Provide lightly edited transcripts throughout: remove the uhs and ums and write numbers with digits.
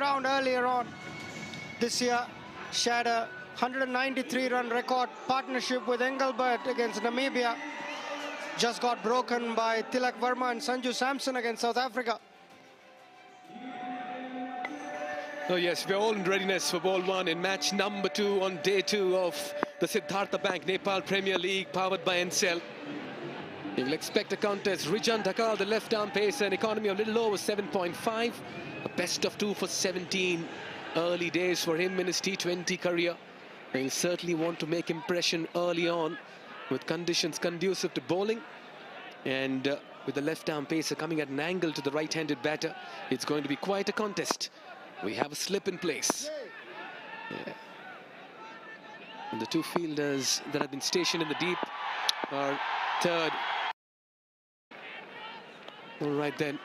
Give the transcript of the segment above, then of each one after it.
ground earlier on this year. Shared a 193-run record partnership with Engelbert against Namibia. Just got broken by Tilak Verma and Sanju Samson against South Africa. Oh yes, we're all in readiness for ball one in match number 2 on day 2 of the Siddhartha Bank Nepal Premier League powered by Ncell. You will expect a contest. Rijan Dhakal, the left-arm pacer, an economy of a little over 7.5. A best of 2 for 17. Early days for him in his T20 career. And he'll certainly want to make impression early on with conditions conducive to bowling. And with the left-arm pacer coming at an angle to the right-handed batter, it's going to be quite a contest. We have a slip in place. Yeah. And the two fielders that have been stationed in the deep are third. All right then.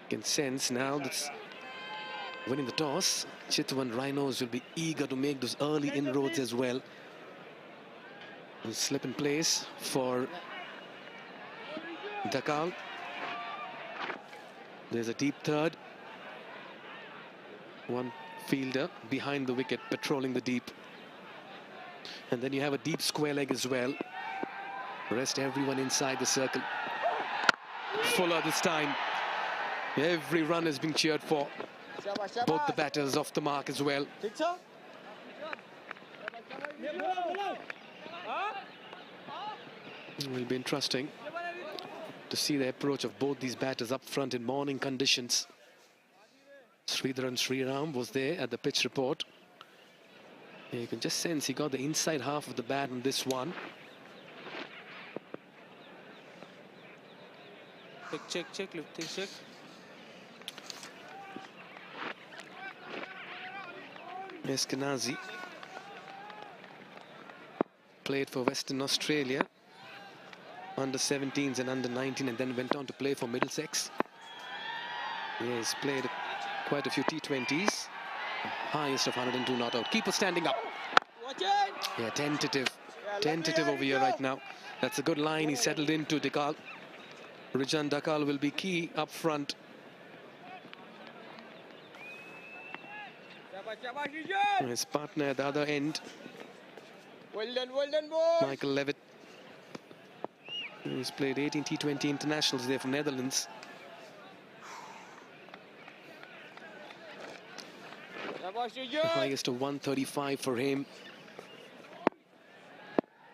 You can sense now that's winning the toss. Chitwan Rhinos will be eager to make those early inroads as well. Slip in place for Dhakal. There's a deep third. One fielder behind the wicket patrolling the deep. And then you have a deep square leg as well. Rest everyone inside the circle. Fuller this time. Every run is being cheered for. Both the batters off the mark as well. It will be interesting to see the approach of both these batters up front in morning conditions. Sridharan Sriram was there at the pitch report. Yeah, you can just sense he got the inside half of the bat on this one. Check, check. Eskenazi played for Western Australia, under 17s and under 19, and then went on to play for Middlesex. Yeah, he's played quite a few T20s, highest of 102 not out. Keeper standing up. Yeah, tentative over here right now. That's a good line he settled into Dhakal. Rijan Dhakal will be key up front. His partner at the other end, Well done, boys. Michael Levitt. He's played 18 T20 internationals there from Netherlands. The highest of 135 for him.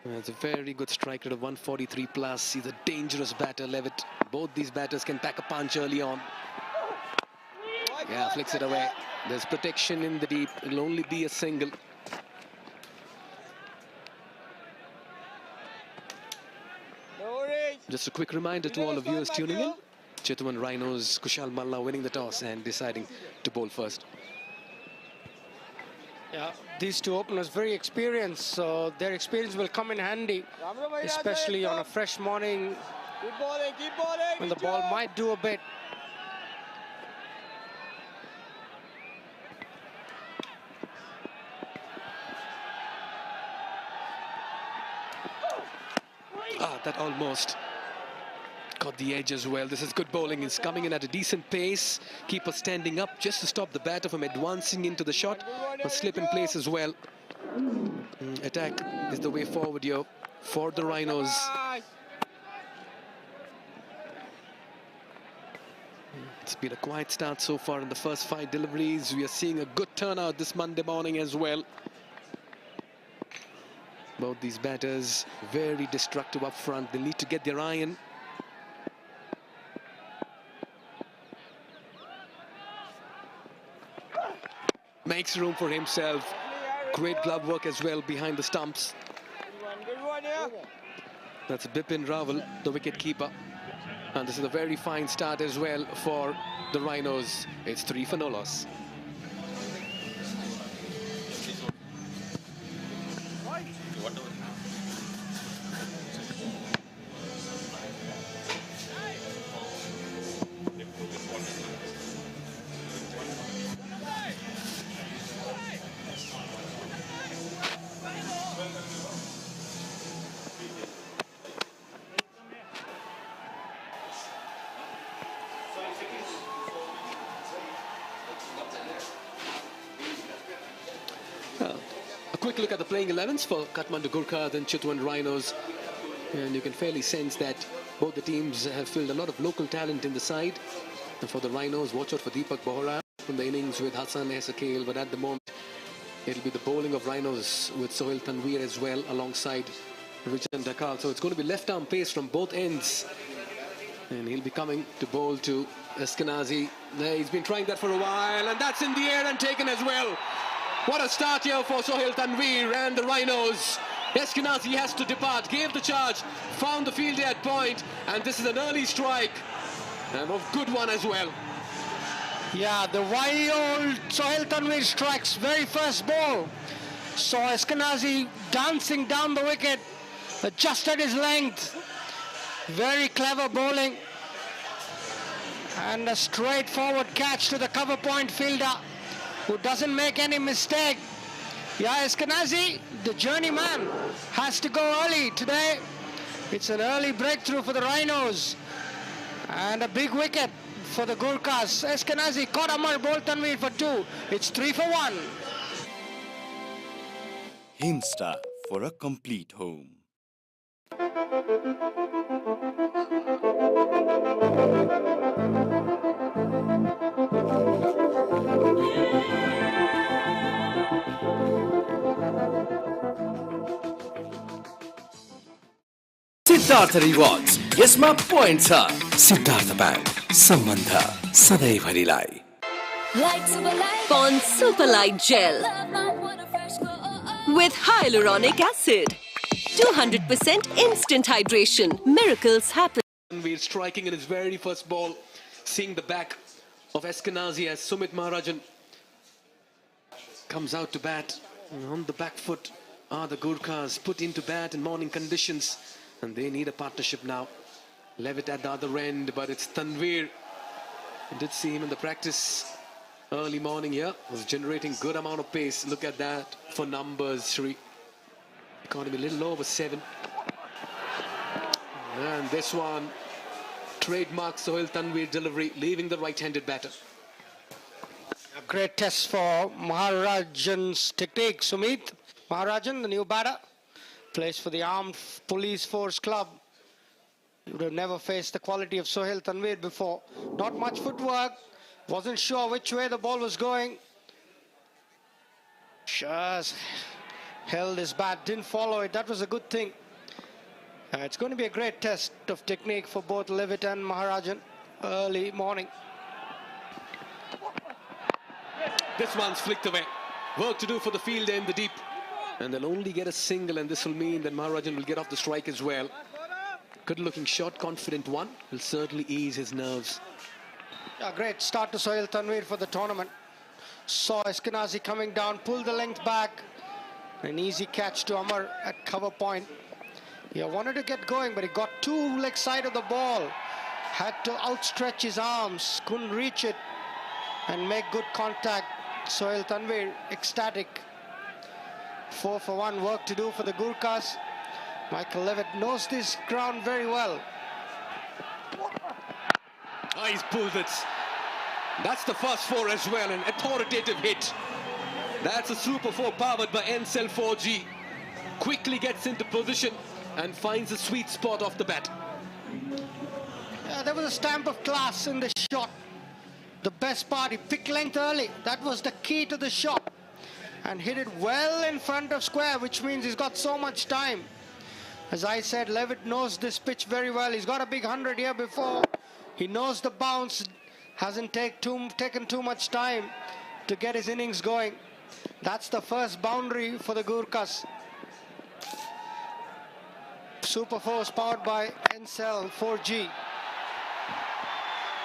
It's a very good strike rate of 143 plus. He's a dangerous batter, Levitt. Both these batters can pack a punch early on. Yeah, flicks it away. There's protection in the deep. It'll only be a single. Just a quick reminder to all of viewers tuning in. Chitwan Rhinos, Kushal Malla winning the toss and deciding to bowl first. Yeah, these two openers very experienced, so their experience will come in handy, especially on a fresh morning Keep bowling. when the ball might do a bit. That almost got the edge as well. This is good bowling. He's coming in at a decent pace. Keeper standing up just to stop the batter from advancing into the shot. A slip in place as well. Attack is the way forward here for the Rhinos. It's been a quiet start so far in the first 5 deliveries. We are seeing a good turnout this Monday morning as well. Both these batters very destructive up front. They need to get their iron. Makes room for himself. Great glove work as well behind the stumps. Good one, yeah. That's Bipin Rawal, the wicket keeper. And this is a very fine start as well for the Rhinos. It's 3 for no loss. quick look at the playing 11s for Kathmandu Gurkhas and CHITWAN RHINOS. And you can fairly sense that both the teams have filled a lot of local talent in the side. And for the RHINOS, watch out for Deepak Bohra from the innings with Hassan Esakil. But at the moment, it'll be the bowling of RHINOS with Sohail Tanveer as well alongside Richard Dakal. So it's going to be left arm pace from both ends. And he'll be coming to bowl to Eskenazi. He's been trying that for a while, and that's in the air and taken as well. What a start here for Sohail Tanveer and the RHINOS. Eskenazi has to depart, gave the charge, found the field at point, and this is an early strike. And a good one as well. Yeah, the wild Sohail Tanveer strikes very first ball. Saw Eskenazi dancing down the wicket, adjusted his length. Very clever bowling. And a straightforward catch to the cover point fielder, who doesn't make any mistake. Yeah, Eskenazi, the journeyman, has to go early today. It's an early breakthrough for the RHINOS. And a big wicket for the Gurkhas. Eskenazi caught Amar, bowled Tanveer for 2. It's 3 for 1. Himstar for a complete home. Siddhartha Rewards. यसमा points छ. Siddhartha Bank. सम्बन्ध सधैँभरिलाई. Pond Super Light Gel with hyaluronic acid. 200% instant hydration. Miracles happen. Tanveer striking in his very first ball, seeing the back of Eskenazi as Sumit Maharajan comes out to bat. And on the back foot are the Gurkhas, put into bat in morning conditions, and they need a partnership now. Levitt at the other end, but it's Tanveer. I did see him in the practice early morning here, was generating good amount of pace. Look at that for numbers, Shri. Economy a little over 7. And this one, trademark Sohail Tanveer delivery, leaving the right-handed batter. A great test for Maharajan's technique. Sumit Maharajan, the new batter, plays for the Armed Police Force Club. You would have never faced the quality of Sohail Tanveer before. Not much footwork, wasn't sure which way the ball was going. Just held his bat, didn't follow it. That was a good thing. It's going to be a great test of technique for both Levitt and Maharajan early morning. This one's flicked away. Work to do for the field in the deep. And they'll only get a single, and this will mean that Maharajan will get off the strike as well. Good looking shot, confident one. Will certainly ease his nerves. A great start to Sohail Tanveer for the tournament. Saw Eskenazi coming down, pulled the length back. An easy catch to Amar at cover point. He wanted to get going, but he got too leg side of the ball. Had to outstretch his arms, couldn't reach it and make good contact. Sohail Tanveer ecstatic. 4 for 1, work to do for the Gurkhas. Michael Levitt knows this ground very well. Oh, he's pulled it. That's the first 4 as well, an authoritative hit. That's a super 4 powered by Ncell 4G. Quickly gets into position and finds a sweet spot off the bat. There was a stamp of class in the shot. The best part, he picked length early. That was the key to the shot. And hit it well in front of square, which means he's got so much time. As I said, Levitt knows this pitch very well. He's got a big 100 here before. He knows the bounce. Hasn't taken too much time to get his innings going. That's the first boundary for the Gurkhas. Super Force powered by Ncell 4G.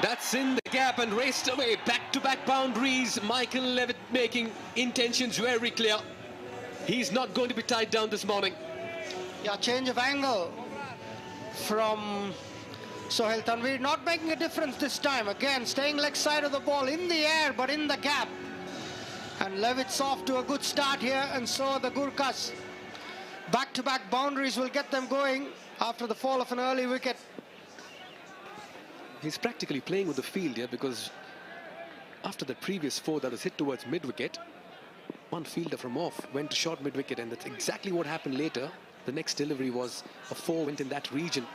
That's in the gap and raced away. Back-to-back boundaries. Michael Levitt making intentions very clear. He's not going to be tied down this morning. Yeah, change of angle from Sohail Tanveer, not making a difference this time. Again, staying leg side of the ball, in the air, but in the gap. And Levitt's off to a good start here, and so are the Gurkhas. Back-to-back boundaries will get them going after the fall of an early wicket. He's practically playing with the field here because after the previous 4 that was hit towards mid-wicket, One fielder from off went to short mid-wicket, and that's exactly what happened later. The next delivery was a 4 went in that region.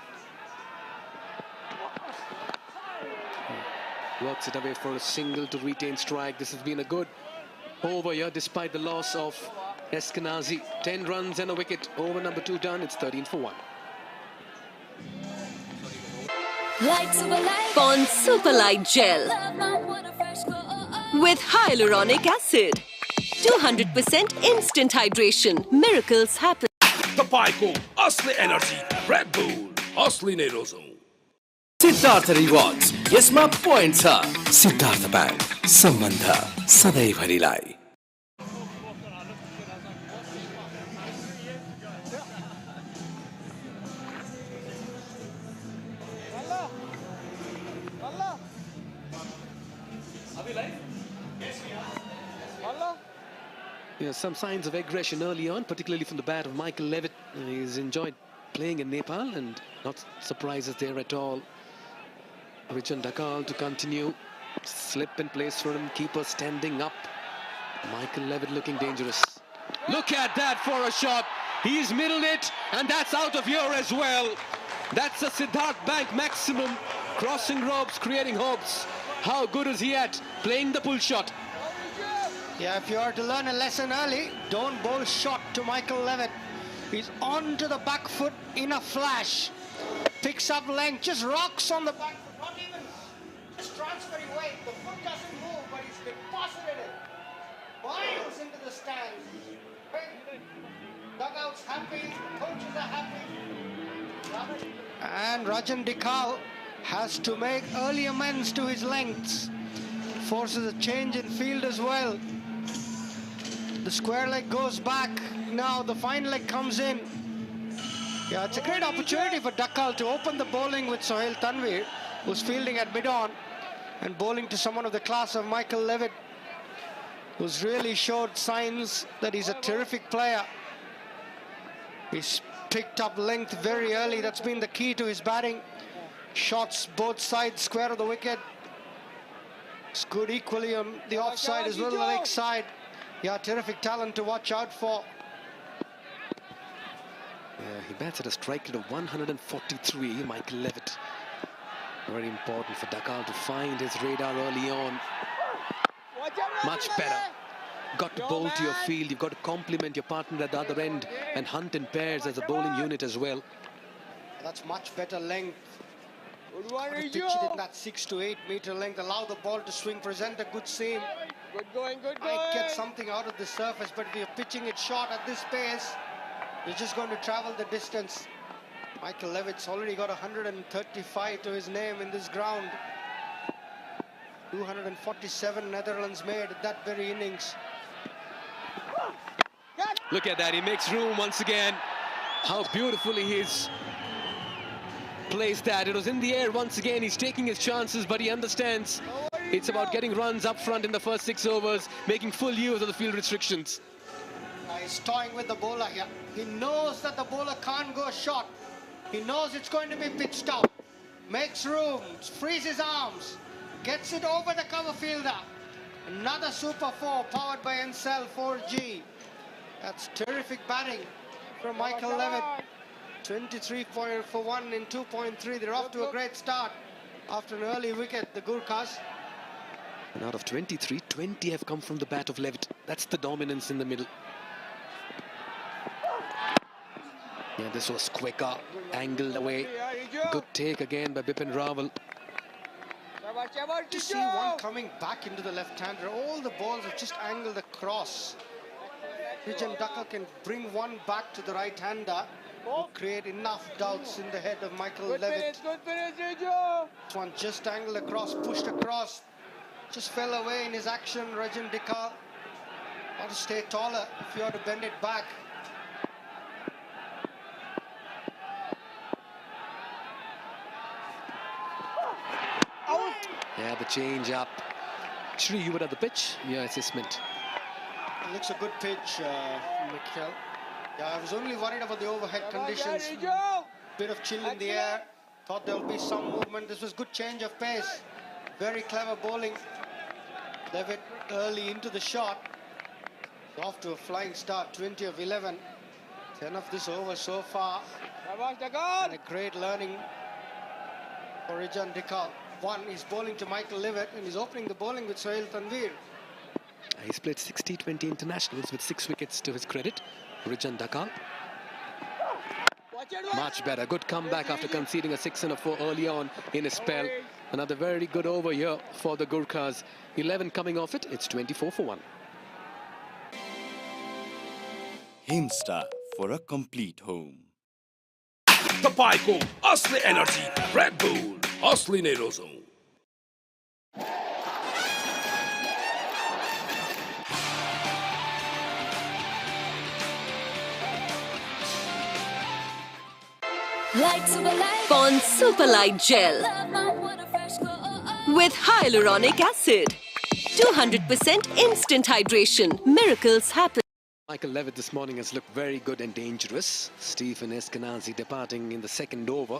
Works it away for a single to retain strike. This has been a good over here despite the loss of Eskenazi. 10 runs and a wicket. Over number 2 done. It's 13 for 1. Pond Super Light Gel with hyaluronic acid. 200% instant hydration. Miracles happen. तपाईको असली energy red bull असली नै रोजौं Siddharth rewards यसमा point छ Siddharth bank सम्बन्ध सधैँभरिलाई Yeah, some signs of aggression early on, particularly from the bat of Michael Levitt. He's enjoyed playing in Nepal and not surprises there at all. Richard Dakal to continue. Slip in place for him. Keeper standing up. Michael Levitt looking dangerous. Look at that for a shot. He's middled it, and that's out of here as well. That's a Siddhartha Bank maximum. Crossing ropes, creating hopes. How good is he at playing the pull shot? Yeah, if you are to learn a lesson early, don't bowl short to Michael Levitt. He's on to the back foot in a flash. Picks up length, just rocks on the back foot, not even just transferring weight. The foot doesn't move, but he's deposited it. Miles into the stands. Dugout's happy, coaches are happy. And Rajan Dikal has to make early amends to his lengths. Forces a change in field as well. The square leg goes back. Now the fine leg comes in. Yeah, it's a great opportunity for Dakal to open the bowling with Sohail Tanvir, who's fielding at mid-on, and bowling to someone of the class of Michael Levitt, who's really showed signs that he's a terrific player. He's picked up length very early. That's been the key to his batting. Shots both sides, square of the wicket. It's good equally on the offside as well as the leg side. Yeah, terrific talent to watch out for. Yeah, he bats at a strike rate of 143, Michael Levitt. Very important for Dakal to find his radar early on. Much better. Got to bowl to your field. You've got to complement your partner at the other end and hunt in pairs as a bowling unit as well. That's much better length. Good one, Pitch it in that 6 to 8 meter length. Allow the ball to swing, present a good seam. Good going, good going. Might get something out of the surface, but if you're pitching it short at this pace, you're just going to travel the distance. Michael Levitt's already got 135 to his name in this ground. 247 Netherlands made at that very innings. Look at that, he makes room once again. How beautifully he's placed that. It was in the air once again. He's taking his chances, but he understands it's about getting runs up front in the first 6 overs, making full use of the field restrictions. He's toying with the bowler here. He knows that the bowler can't go short. He knows it's going to be pitched out. Makes room, frees his arms, gets it over the cover fielder. Another super 4 powered by Ncell 4G. That's terrific batting from Michael Levitt. 23 for 1 in 2.3. They're off to a great start after an early wicket, the Gurkhas. And out of 23, 20 have come from the bat of Levitt. That's the dominance in the middle. Yeah, this was quicker, angled away. Good take again by Bipin Rawal. To see one coming back into the left-hander, all the balls are just angled across. Rajan Dakal can bring one back to the right-hander and create enough doubts in the head of Michael Levitt. Good finish, Rijo. This one just angled across, pushed across, just fell away in his action. Rajan Dakal ought to stay taller if you ought to bend it back. Yeah, the change up. Shri, you were at the pitch? Yeah, assessment. It looks a good pitch, Mikhail. Yeah, I was only worried about the overhead conditions. Bit of chill in the air. Thought there'll be some movement. This was good change of pace. Very clever bowling. Levitt early into the shot. Off to a flying start, 20 of 11. 10 of this over so far. Shabash, Dakar. And a great learning for Rijan Dikal. One, he's bowling to Michael Levitt and he's opening the bowling with Sohail Tanveer. He's played 60-20 internationals with 6 wickets to his credit. Rijan Dikal. Watch it, Much better. Good comeback after conceding a 6 and a 4 early on in his spell. Another very good over here for the Gurkhas. 11 coming off it. It's 24 for 1. Himstar for a complete home. Tapaiको असली energy red bull असली नै रोजौं Pond Super Light Gel with hyaluronic acid. 200% instant hydration. Miracles happen. Michael Levitt this morning has looked very good and dangerous. Stephen Eskenazi departing in the second over,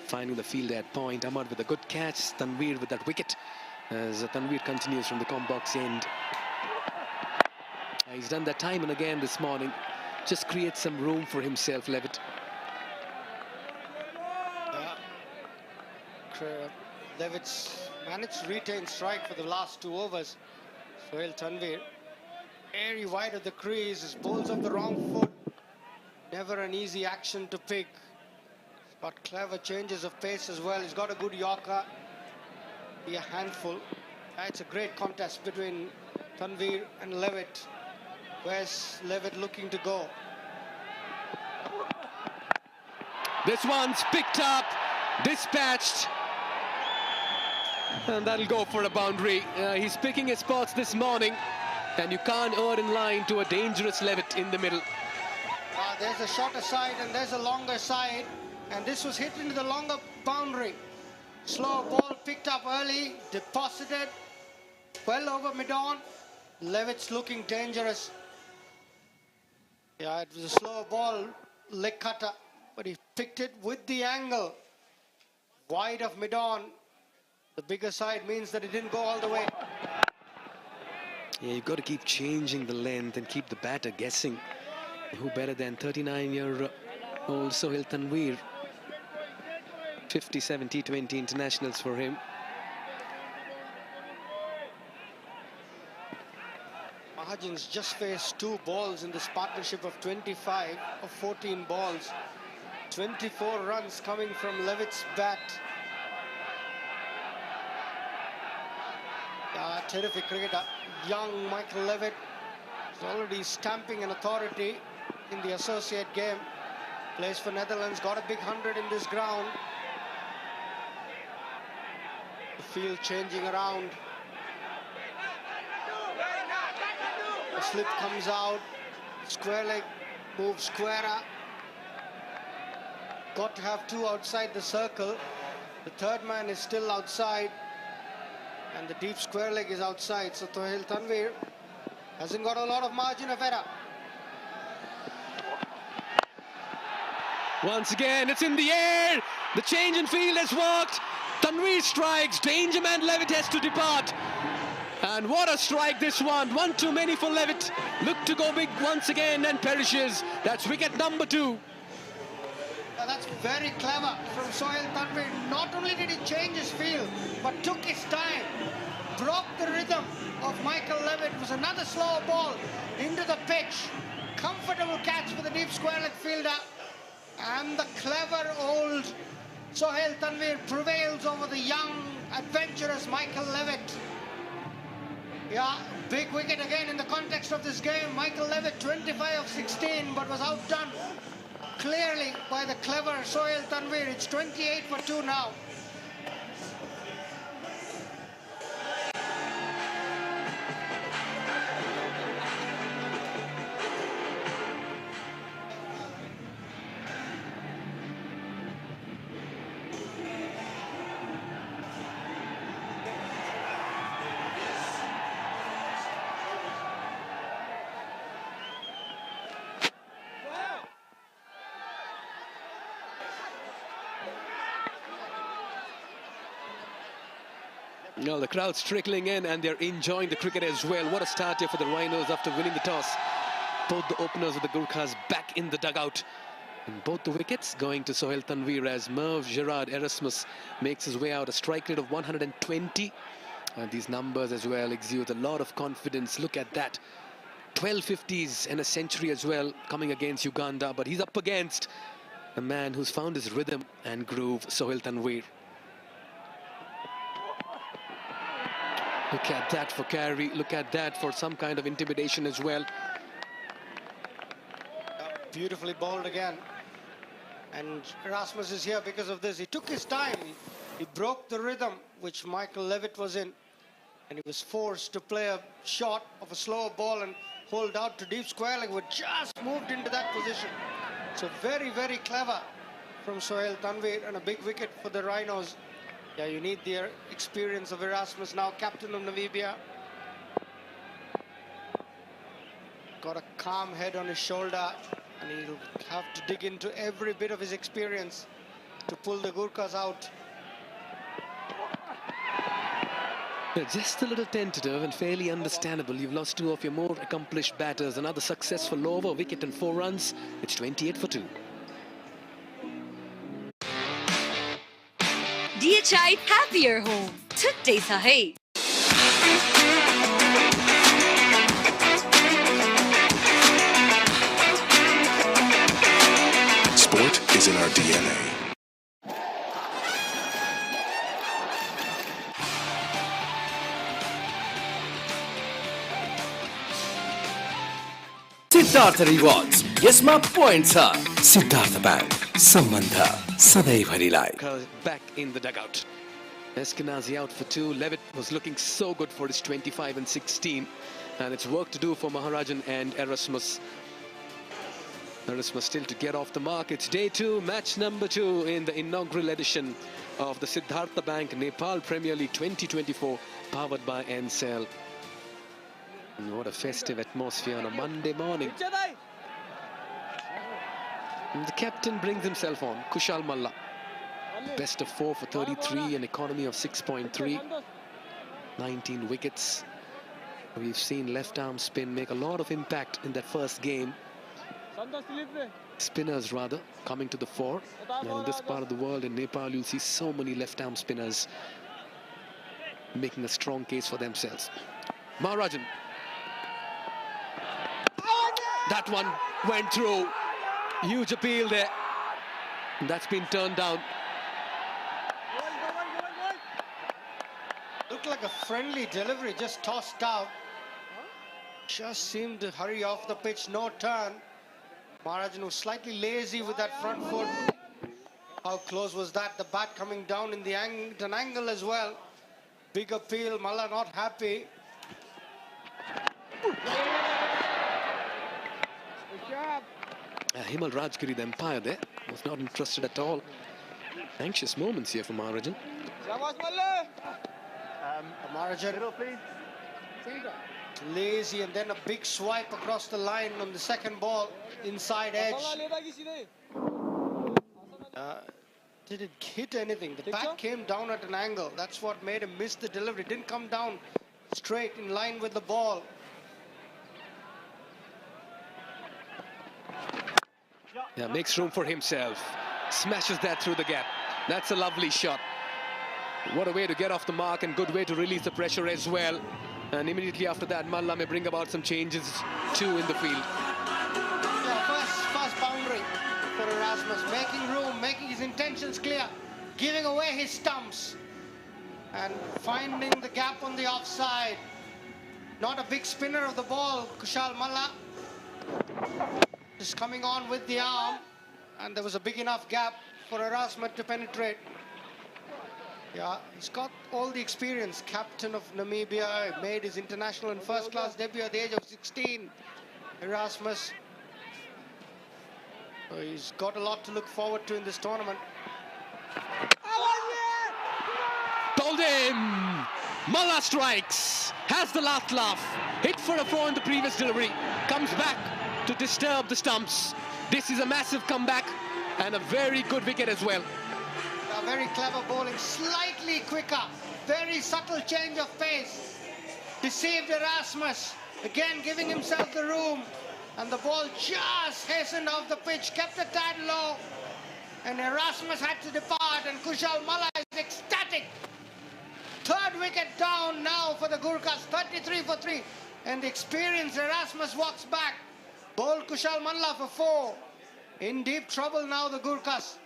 finding the field at point. Ahmad with a good catch. Tanveer with that wicket as Tanveer continues from the combox end. He's done that time and again this morning. Just creates some room for himself, Levitt. Levitt's managed to retain strike for the last 2 overs. Sohail Tanveer, airy wide of the crease, his bowls on the wrong foot. Never an easy action to pick. He's got clever changes of pace as well. He's got a good Yorker. Be a handful. It's a great contest between Tanveer and Levitt. Where's Levitt looking to go? This one's picked up, dispatched. And that'll go for a boundary. He's picking his spots this morning. And you can't err in line to a dangerous Levitt in the middle. There's a shorter side and there's a longer side. And this was hit into the longer boundary. Slow ball picked up early, deposited. Well over mid-on. Levitt's looking dangerous. Yeah, it was a slow ball, leg cutter. But he picked it with the angle. Wide of mid-on. The bigger side means that it didn't go all the way. Yeah, you've got to keep changing the length and keep the batter guessing. Who better than 39-year-old Sohail Tanveer? 57 T20 internationals for him. Mahajan's just faced 2 balls in this partnership of 25 of 14 balls. 24 runs coming from Levitt's bat. Terrific cricketer. Young Michael Levitt is already stamping an authority in the associate game. Plays for Netherlands, got a big 100 in this ground. The field changing around. The slip comes out. Square leg moves squarer. Got to have 2 outside the circle. The third man is still outside. And the deep square leg is outside. So Sohail Tanveer hasn't got a lot of margin of error. Once again, it's in the air. The change in field has worked. Tanveer strikes. Danger man Levitt has to depart. And what a strike this one too many for Levitt. Look to go big once again and perishes. That's wicket number 2. That's very clever from Sohail Tanveer. Not only did he change his field, but took his time. Broke the rhythm of Michael Levitt. It was another slow ball into the pitch. Comfortable catch for the deep square leg fielder. And the clever old Sohail Tanveer prevails over the young, adventurous Michael Levitt. Yeah, big wicket again in the context of this game. Michael Levitt 25 of 16, but was outdone clearly by the clever Sohail Tanveer. It's 28 for 2 now. Well, the crowd's trickling in and they're enjoying the cricket as well. What a start here for the Rhinos after winning the toss. Both the openers of the Gurkhas back in the dugout. And both the wickets going to Sohail Tanvir as Merv Gerard Erasmus makes his way out. A strike rate of 120. And these numbers as well exude a lot of confidence. Look at that. 12 50s and a century as well coming against Uganda. But he's up against a man who's found his rhythm and groove, Sohail Tanvir. Look at that for carry. Look at that for some kind of intimidation as well. Beautifully bowled again. And Erasmus is here because of this. He took his time. He broke the rhythm which Michael Levitt was in. And he was forced to play a shot of a slower ball and hold out to deep square leg, who just moved into that position. So very, very clever from Sohail Tanvir, and a big wicket for the Rhinos. Yeah, you need the experience of Erasmus, now captain of Namibia. Got a calm head on his shoulder, and he'll have to dig into every bit of his experience to pull the Gurkhas out. Just a little tentative and fairly understandable. You've lost two of your more accomplished batters. Another successful over, wicket and 4 runs. It's 28 for 2. DHI Happier Home. Today sahi. Sport is in our DNA. Siddhartha Rewards. Yesma points are Siddhartha Bank. Sambandha Sadaivarilai. Back in the dugout. Eskenazi out for 2. Levitt was looking so good for his 25 and 16. And it's work to do for Maharajan and Erasmus. Erasmus still to get off the mark. It's day 2, match number 2 in the inaugural edition of the Siddhartha Bank Nepal Premier League 2024, powered by Ncell. And what a festive atmosphere on a Monday morning. And the captain brings himself on, Kushal Malla. Best of 4 for 33, an economy of 6.3. 19 wickets. We've seen left arm spin make a lot of impact in that first game. Spinners rather, coming to the fore. And in this part of the world, in Nepal, you'll see so many left arm spinners making a strong case for themselves. Maharajan. That one went through. Huge appeal there. And that's been turned down. Looked like a friendly delivery, just tossed out. Just seemed to hurry off the pitch, no turn. Maharajan was slightly lazy with that front foot. How close was that? The bat coming down in the an angle as well. Big appeal, Malla not happy. Himal Rajgiri, the umpire there, was not interested at all. Anxious moments here for Maharajan. Maharajan lazy, and then a big swipe across the line on the second ball, inside edge. Did it hit anything? The bat came down at an angle. That's what made him miss the delivery. Didn't come down straight in line with the ball. Yeah, makes room for himself. Smashes that through the gap. That's a lovely shot. What a way to get off the mark, and good way to release the pressure as well. And immediately after that, Malla may bring about some changes too in the field. Yeah, first boundary for Erasmus. Making room, making his intentions clear. Giving away his stumps. And finding the gap on the offside. Not a big spinner of the ball, Kushal Malla. Just coming on with the arm, and there was a big enough gap for Erasmus to penetrate. Yeah, he's got all the experience. Captain of Namibia, made his international and first-class debut at the age of 16. Erasmus. So he's got a lot to look forward to in this tournament. Told him! Malla strikes, has the last laugh. Hit for a 4 in the previous delivery. Comes back to disturb the stumps. This is a massive comeback and a very good wicket as well. very clever bowling, slightly quicker, very subtle change of pace. Deceived Erasmus, again giving himself the room, and the ball just hastened off the pitch, kept a tad low, and Erasmus had to depart, and Kushal Malla is ecstatic. Third wicket down now for the Gurkhas, 33 for 3, and the experienced Erasmus walks back. Bowled Kushal Malla for 4. In deep trouble now, the Gurkhas.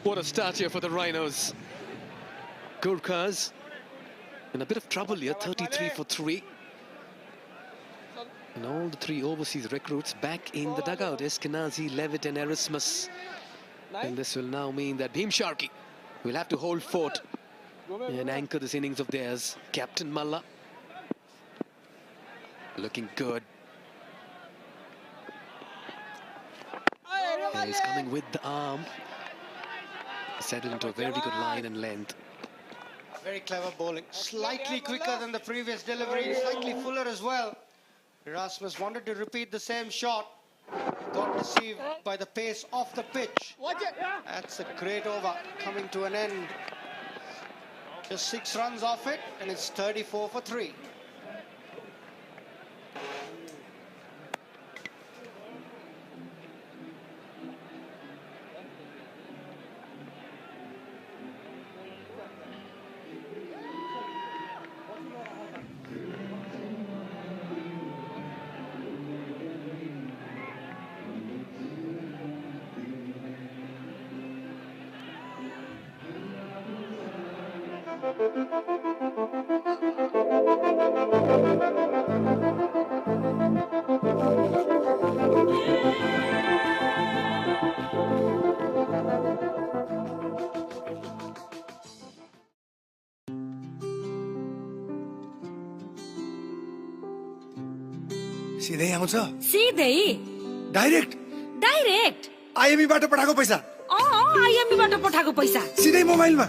What a start here for the Rhinos. Gurkhas in a bit of trouble here, 33 for 3. And all the 3 overseas recruits back in the dugout, Eskenazi, Levitt and Erasmus. And this will now mean that Bhim Sharkey will have to hold fort and anchor this innings of theirs. Captain Malla looking good. And he's coming with the arm. Settled into a very good line and length. Very clever bowling, slightly quicker than the previous delivery, slightly fuller as well. Erasmus wanted to repeat the same shot, got deceived by the pace off the pitch. That's a great over coming to an end. Just 6 runs off it, and it's 34 for 3. सिधै आउँछ सिधै direct direct IME बाट पठाएको पैसा IME बाट पठाएको पैसा सिधै मोबाइलमा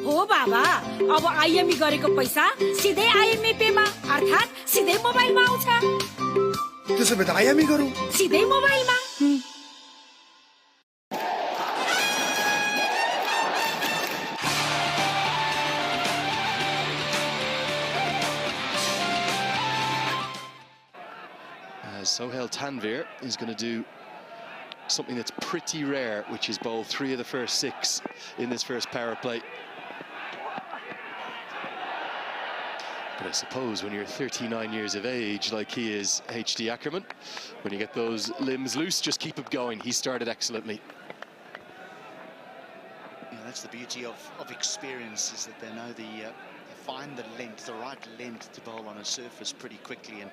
हो बाबा अब आईएमई गरेको पैसा सिधै आईएमई पेमा अर्थात सिधै मोबाइलमा आउँछ त्यसो भए त आईएमई गरौँ सिधै मोबाइलमा Sohail Tanvir is going to do something that's pretty rare, which is bowl 3 of the first 6 in this first power play. But I suppose when you're 39 years of age, like he is, HD Ackerman, when you get those limbs loose, just keep it going. He started excellently. Yeah, that's the beauty of experience, is that they know they find the length, the right length to bowl on a surface pretty quickly. And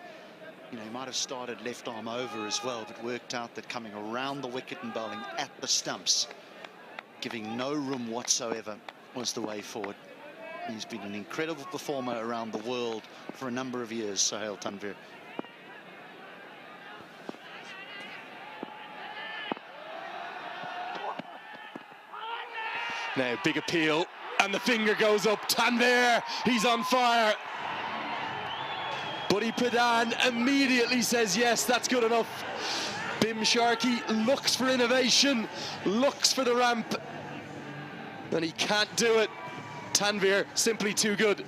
you know, he might have started left arm over as well, but worked out that coming around the wicket and bowling at the stumps, giving no room whatsoever, was the way forward. He's been an incredible performer around the world for a number of years, Sohail Tanvir. Now, big appeal, and the finger goes up. Tanvir, he's on fire. Buddy Pradhan immediately says, yes, that's good enough. Bhim Sharkey looks for innovation, looks for the ramp, and he can't do it. Tanvir simply too good.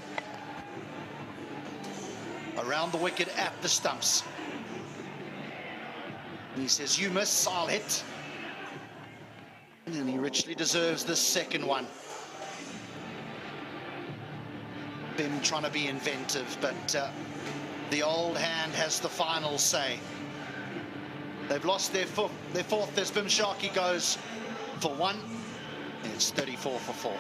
Around the wicket at the stumps. He says, you miss, I'll hit. And he richly deserves the second one. Bhim trying to be inventive, but the old hand has the final say. They've lost their fourth as Bhim Sharkey goes for 1. It's 34 for 4.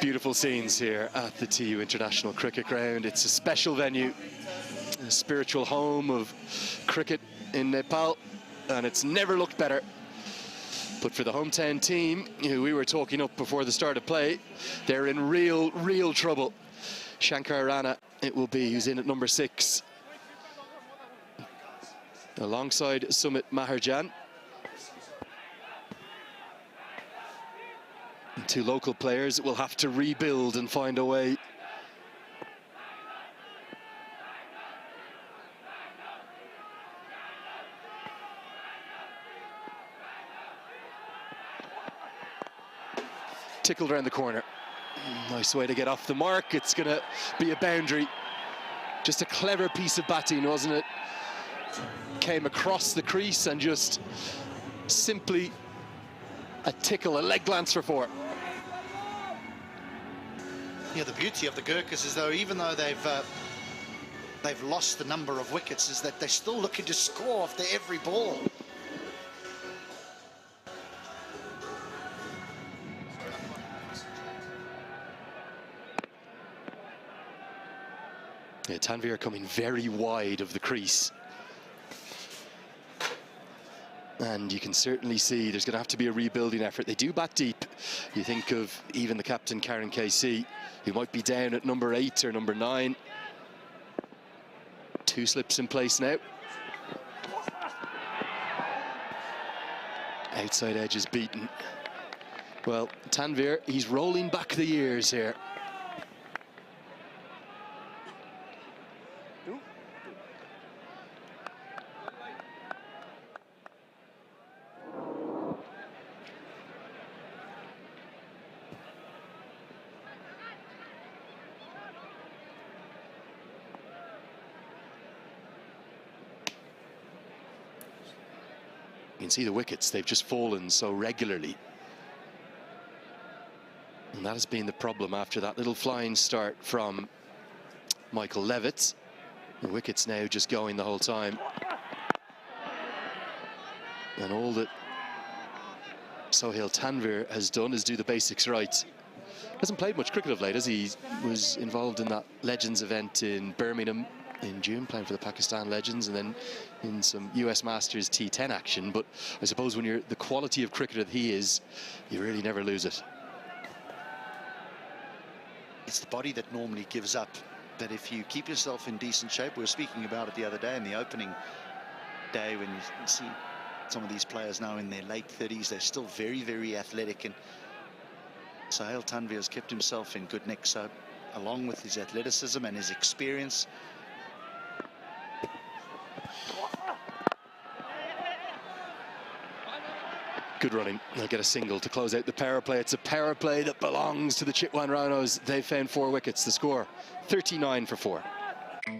Beautiful scenes here at the TU International Cricket Ground. It's a special venue, a spiritual home of cricket in Nepal, and it's never looked better. But for the hometown team, who we were talking up before the start of play, they're in real trouble. Shankar Rana, it will be, who's in at number 6. Alongside Sumit Maharjan. Two local players will have to rebuild and find a way. Tickled around the corner. Nice way to get off the mark. It's going to be a boundary. Just a clever piece of batting, wasn't it? Came across the crease and just simply a tickle, a leg glance for 4. Yeah, the beauty of the Gurkhas is, though, even though they've lost the number of wickets, is that they're still looking to score after every ball. Yeah, Tanveer coming very wide of the crease. And you can certainly see there's going to have to be a rebuilding effort. They do bat deep. You think of even the captain, Karen KC, who might be down at number 8 or number 9. 2 slips in place now. Outside edge is beaten. Well, Tanveer, he's rolling back the years here. You can see the wickets, they've just fallen so regularly. And that has been the problem after that little flying start from Michael Levitt. The wickets now just going the whole time. And all that Sohail Tanveer has done is do the basics right. Hasn't played much cricket of late, as he was involved in that Legends event in Birmingham in June, playing for the Pakistan Legends, and then in some US Masters T10 action. But I suppose when you're the quality of cricketer that he is, you really never lose it. It's the body that normally gives up. That if you keep yourself in decent shape, we were speaking about it the other day in the opening day, when you see some of these players now in their late 30s, they're still very athletic, and Sohail Tanveer has kept himself in good nick. So along with his athleticism and his experience, good running. They'll get a single to close out the power play. It's a power play that belongs to the Chitwan Rhinos. They found 4 wickets. The score, 39 for 4.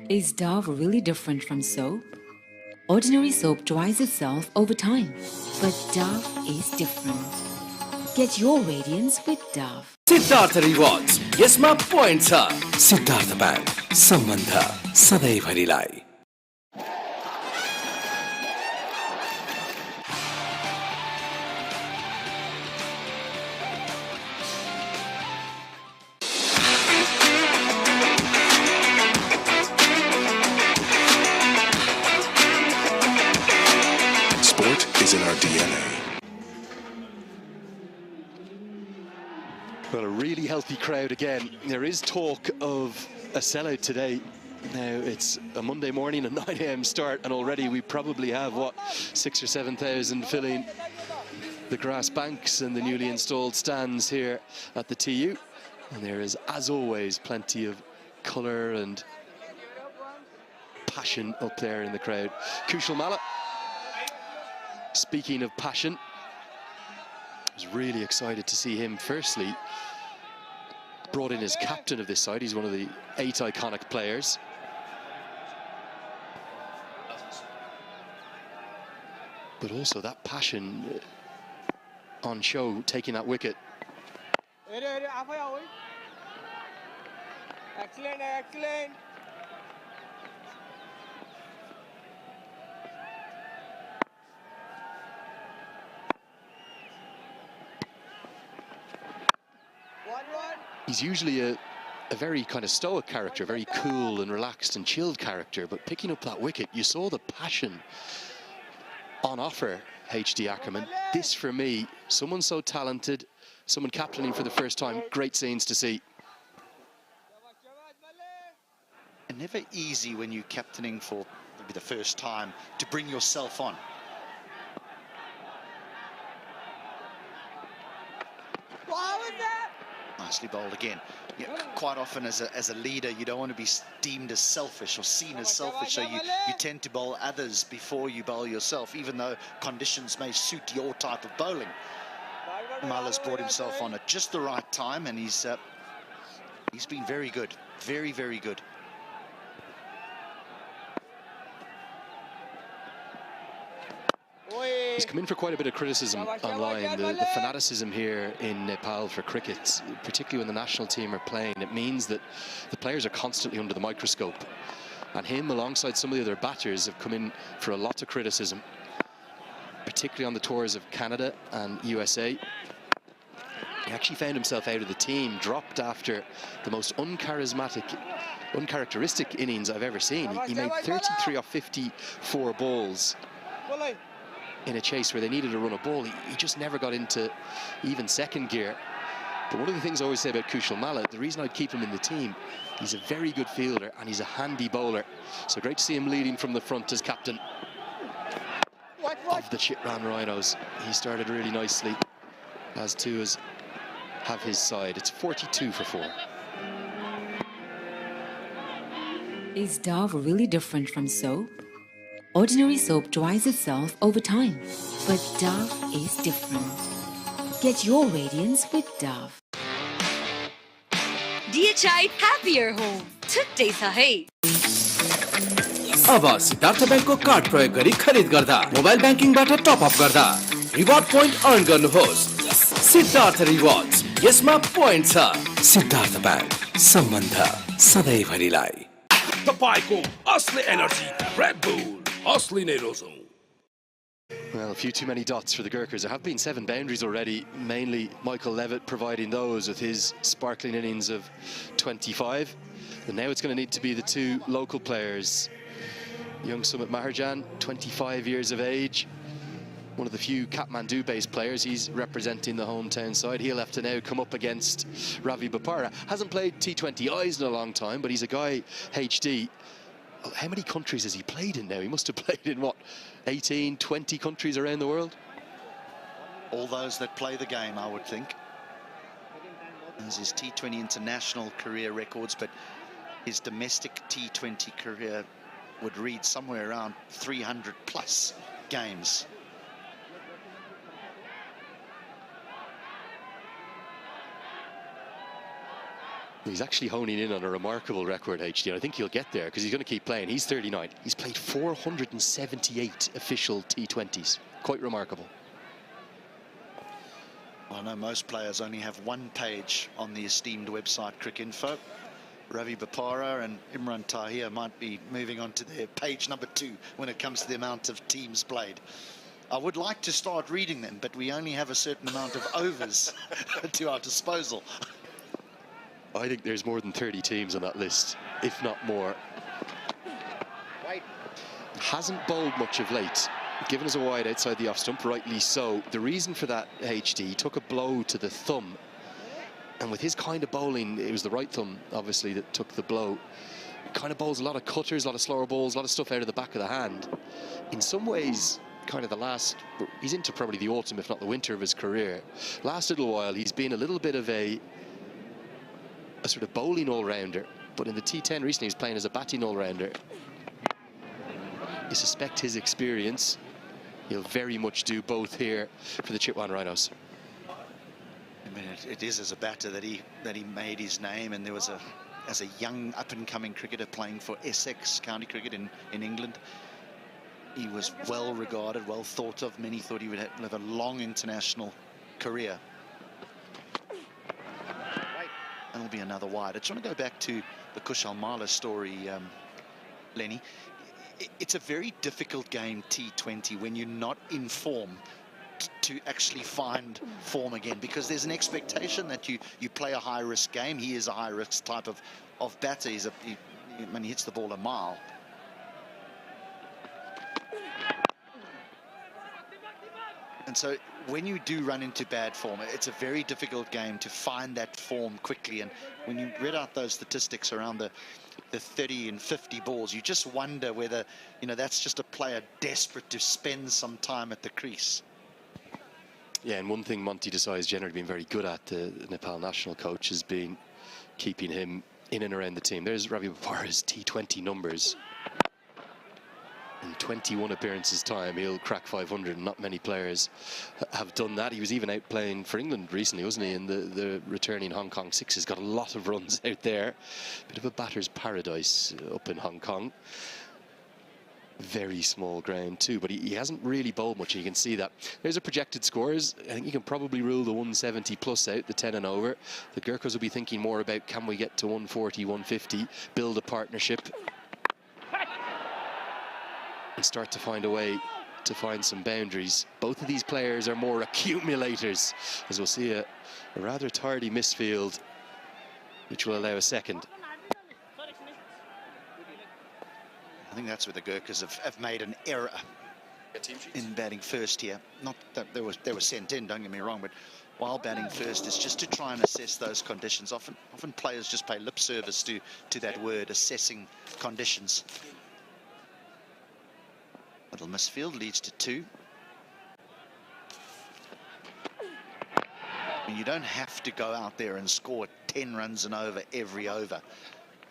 Is Dove really different from soap? Ordinary soap dries itself over time, but Dove is different. Get your radiance with Dove. Siddhartha Rewards. यसमा point छ Siddharth bank सम्बन्ध सधैँभरिलाई. Sport is in our DNA. Well, a really healthy crowd again. There is talk of a sellout today. Now, it's a Monday morning, a 9 AM start, and already we probably have, what, 6,000 or 7,000 filling the grass banks and the newly installed stands here at the TU. And there is, as always, plenty of colour and passion up there in the crowd. Kushal Malla, speaking of passion, I was really excited to see him firstly brought in as captain of this side. He's one of the 8 iconic players. But also that passion on show, taking that wicket. Excellent, excellent. He's usually a very kind of stoic character, very cool and relaxed and chilled character, but picking up that wicket, you saw the passion on offer, HD Ackerman. This, for me, someone so talented, someone captaining for the first time, great scenes to see. And never easy when you're captaining for maybe the first time to bring yourself on. Nicely bowled again. Yeah, quite often as a leader, you don't want to be deemed as selfish or seen as selfish, so you tend to bowl others before you bowl yourself, even though conditions may suit your type of bowling. Mala's brought himself on at just the right time, and he's been very good, very, very good. He's come in for quite a bit of criticism online. The fanaticism here in Nepal for cricket, particularly when the national team are playing, it means that the players are constantly under the microscope. And him, alongside some of the other batters, have come in for a lot of criticism, particularly on the tours of Canada and USA. He actually found himself out of the team, dropped after the most uncharacteristic innings I've ever seen. He made 33 off 54 balls in a chase where they needed to run a ball. He just never got into even second gear. But one of the things I always say about Kushal Malla, the reason I'd keep him in the team, he's a very good fielder and he's a handy bowler. So great to see him leading from the front as captain of the Chitwan Rhinos. He started really nicely, as Tuas have his side. It's 42 for 4. Is Dove really different from soap? Ordinary soap dries itself over time, but Dove is different. Get your radiance with Dove. DHI Happier Home. छुट्टै छ है। अब Siddharth बैंकको card प्रयोग गरी खरिद गर्दा mobile बैंकिङबाट top up गर्दा reward point earn गर्नुहोस्। सिद्धार्थ रिवार्ड्स, यसमा पोइन्ट छ। सिद्धार्थ बैंक, सम्बन्ध सधैँभरिलाई। तपाईको असली एनर्जी रेड बुल, असली नै रोजौं। Well, a few too many dots for the Gurkhas. There have been 7 boundaries already, mainly Michael Levitt providing those with his sparkling innings of 25. And now it's going to need to be the 2 local players. Young Sumit Maharjan, 25 years of age, one of the few Kathmandu-based players. He's representing the hometown side. He'll have to now come up against Ravi Bopara. Hasn't played T20Is in a long time, but he's a guy, HD. How many countries has he played in now? He must have played in, what, 18, 20 countries around the world? All those that play the game, I would think. There's his T20 international career records, but his domestic T20 career would read somewhere around 300 plus games. He's actually honing in on a remarkable record, HD. I think he'll get there because he's going to keep playing. He's 39. He's played 478 official T20s. Quite remarkable. I know most players only have 1 page on the esteemed website Cricinfo. Ravi Bopara and Imran Tahir might be moving on to their page number 2 when it comes to the amount of teams played. I would like to start reading them, but we only have a certain amount of overs to our disposal. I think there's more than 30 teams on that list, if not more. Hasn't bowled much of late. Given us a wide outside the off stump, rightly so. The reason for that, HD, he took a blow to the thumb. And with his kind of bowling, it was the right thumb, obviously, that took the blow. Kind of bowls a lot of cutters, a lot of slower balls, a lot of stuff out of the back of the hand. In some ways, kind of the last, he's into probably the autumn, if not the winter of his career. Last little while, he's been a little bit of a sort of bowling all-rounder, but in the T10 recently he's playing as a batting all-rounder. You suspect his experience, he'll very much do both here for the Chitwan Rhinos. I mean, it is as a batter that he made his name, and there was as a young up-and-coming cricketer playing for Essex County Cricket in England. He was well regarded, well thought of. Many thought he would have a long international career. And it'll be another wide. I just want to go back to the Kushal Mala story, Lenny. It's a very difficult game, T20, when you're not in form to actually find form again, because there's an expectation that you play a high-risk game. He is a high-risk type of batter. When he hits the ball a mile. And so when you do run into bad form, it's a very difficult game to find that form quickly. And when you read out those statistics around the 30 and 50 balls, you just wonder whether, that's just a player desperate to spend some time at the crease. Yeah, and one thing Monty Desai has generally been very good at, the Nepal national coach, has been keeping him in and around the team. There's Ravi Bopara's T20 numbers. In 21 appearances time, he'll crack 500, and not many players have done that. He was even out playing for England recently, wasn't he, in the returning Hong Kong Sixes. Got a lot of runs out there. Bit of a batter's paradise up in Hong Kong. Very small ground too, but he hasn't really bowled much, and you can see that. There's a projected scores. I think you can probably rule the 170 plus out, the 10 and over. The Gurkhas will be thinking more about, can we get to 140, 150, build a partnership, and start to find a way to find some boundaries. Both of these players are more accumulators, as we'll see a rather tardy misfield, which will allow a second. I think that's where the Gurkhas have made an error in batting first here. Not that they were sent in, don't get me wrong, but while batting first, it's just to try and assess those conditions. Often players just pay lip service to that word, assessing conditions. Little misfield leads to 2. I mean, you don't have to go out there and score 10 runs and over every over.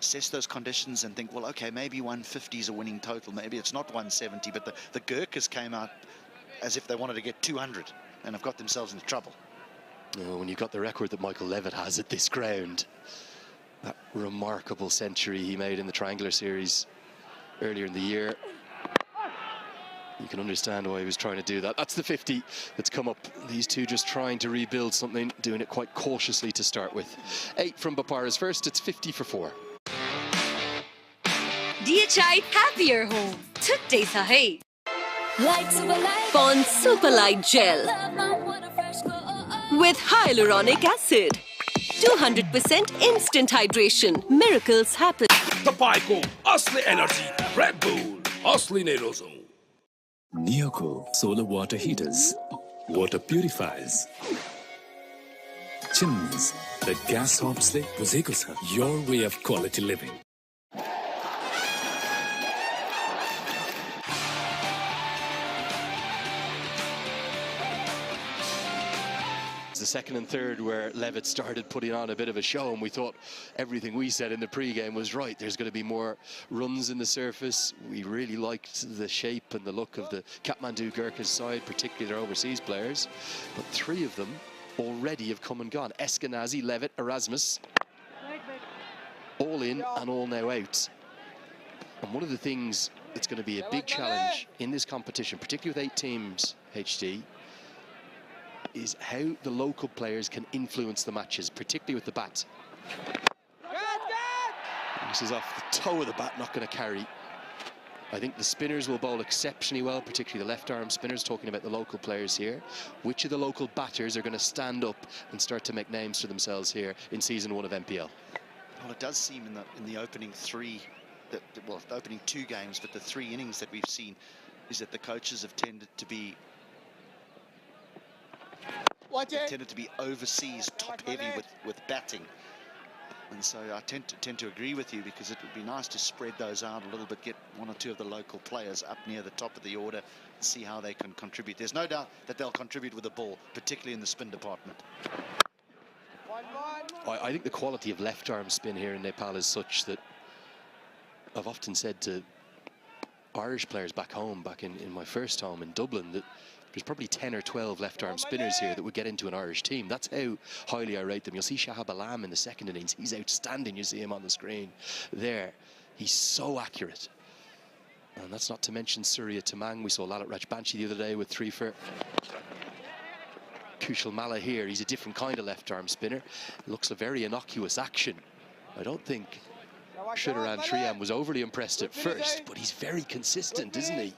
Assess those conditions and think, well, okay, maybe 150 is a winning total. Maybe it's not 170, but the Gurkhas came out as if they wanted to get 200 and have got themselves into trouble. When you've got the record that Michael Levitt has at this ground, that remarkable century he made in the Triangular Series earlier in the year, you can understand why he was trying to do that. That's the 50 that's come up. These two just trying to rebuild something, doing it quite cautiously to start with. 8 from Bopara's first, it's 50 for 4. DHI Happier Home. Today sa hai. Pond Super Light Gel with hyaluronic acid. 200% instant hydration. Miracles happen. Tapayko Asli Energy Red Bull Asli Nerozon. Neoco solar water heaters, water purifiers, chimneys, the gas hobsle buzeko sa, your way of quality living. The second and third where Levitt started putting on a bit of a show, and we thought everything we said in the pre-game was right. There's going to be more runs in the surface. We really liked the shape and the look of the Kathmandu Gurkhas side, particularly their overseas players. But 3 of them already have come and gone. Eskenazi, Levitt, Erasmus, all in and all now out. And one of the things that's going to be a big challenge in this competition, particularly with 8 teams, HD, is how the local players can influence the matches, particularly with the bat. This is off the toe of the bat, not going to carry. I think the spinners will bowl exceptionally well, particularly the left-arm spinners, talking about the local players here. Which of the local batters are going to stand up and start to make names for themselves here in season 1 of NPL? Well, it does seem in the opening 3, the opening 2 games, but the 3 innings that we've seen, is that the coaches have tended to be overseas, top-heavy with batting. And so I tend to agree with you, because it would be nice to spread those out a little bit, get 1 or 2 of the local players up near the top of the order and see how they can contribute. There's no doubt that they'll contribute with the ball, particularly in the spin department. I think the quality of left-arm spin here in Nepal is such that I've often said to Irish players back home, back in my first home in Dublin, that There's probably 10 or 12 left-arm spinners here that would get into an Irish team. That's how highly I rate them. You'll see Shahab Alam in the second innings. He's outstanding. You see him on the screen there. He's so accurate. And that's not to mention Surya Tamang. We saw Lalit Rajbanshi the other day with 3 for. Kushal Malla here. He's a different kind of left-arm spinner. Looks a very innocuous action. I don't think Sridharan Triam was overly impressed at first, but he's very consistent, isn't he?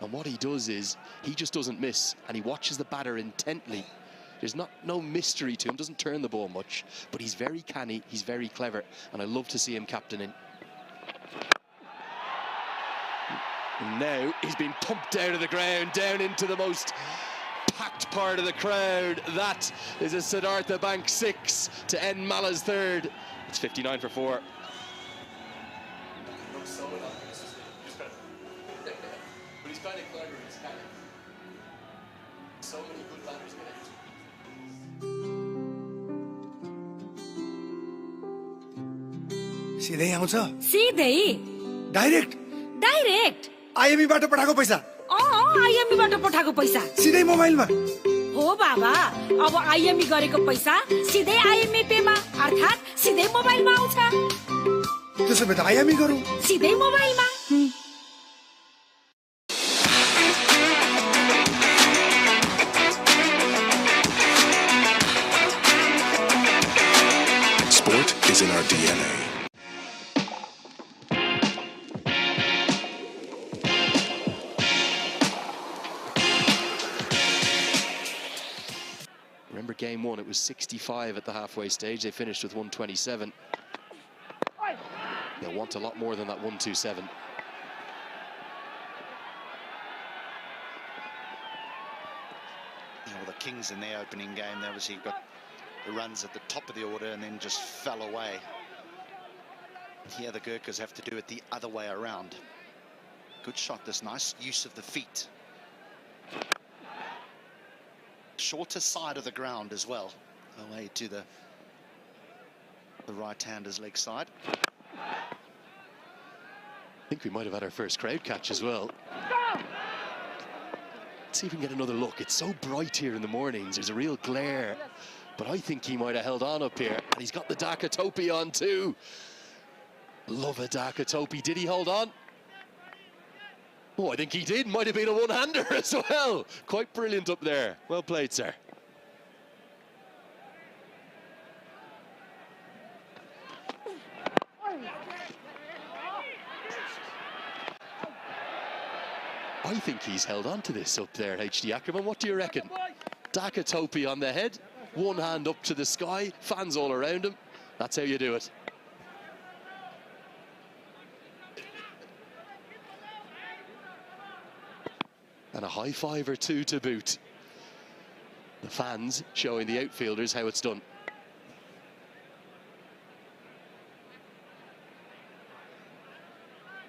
And what he does is, he just doesn't miss, and he watches the batter intently. There's no mystery to him, doesn't turn the ball much, but he's very canny, he's very clever, and I love to see him captaining. And now he's been pumped out of the ground, down into the most packed part of the crowd. That is a Siddhartha Bank 6 to end Mala's 3rd. It's 59 for 4. But he's kind of clever, he's kind of so many good batters get सिधै आउँछ सिधै direct direct IME बाट पठाएको पैसा IME बाट पठाएको पैसा सिधै मोबाइलमा हो बाबा अब आईएमई गरेको पैसा सिधै आईएमई पेमा अर्थात सिधै मोबाइलमा आउँछ त्यसो भए त आईएमई गरौँ सिधै मोबाइलमा Sport is in our DNA. Remember game 1, it was 65 at the halfway stage. They finished with 127. They'll want a lot more than that 127. You know, the Kings in their opening game, they obviously got the runs at the top of the order and then just fell away. Here the Gurkhas have to do it the other way around. Good shot, this nice use of the feet. Shorter side of the ground as well, away to the right-hander's leg side. I think we might have had our first crowd catch as well. Let's see if we can get another look. It's so bright here in the mornings. There's a real glare. But I think he might have held on up here. And he's got the Dhaka Topi on too. Love a Dhaka Topi. Did he hold on? Oh, I think he did. Might have been a one-hander as well. Quite brilliant up there. Well played, sir. I think he's held on to this up there, HD Ackerman. What do you reckon? Dhaka Topi on the head, one hand up to the sky, fans all around him. That's how you do it. And a high five or two to boot. The fans showing the outfielders how it's done.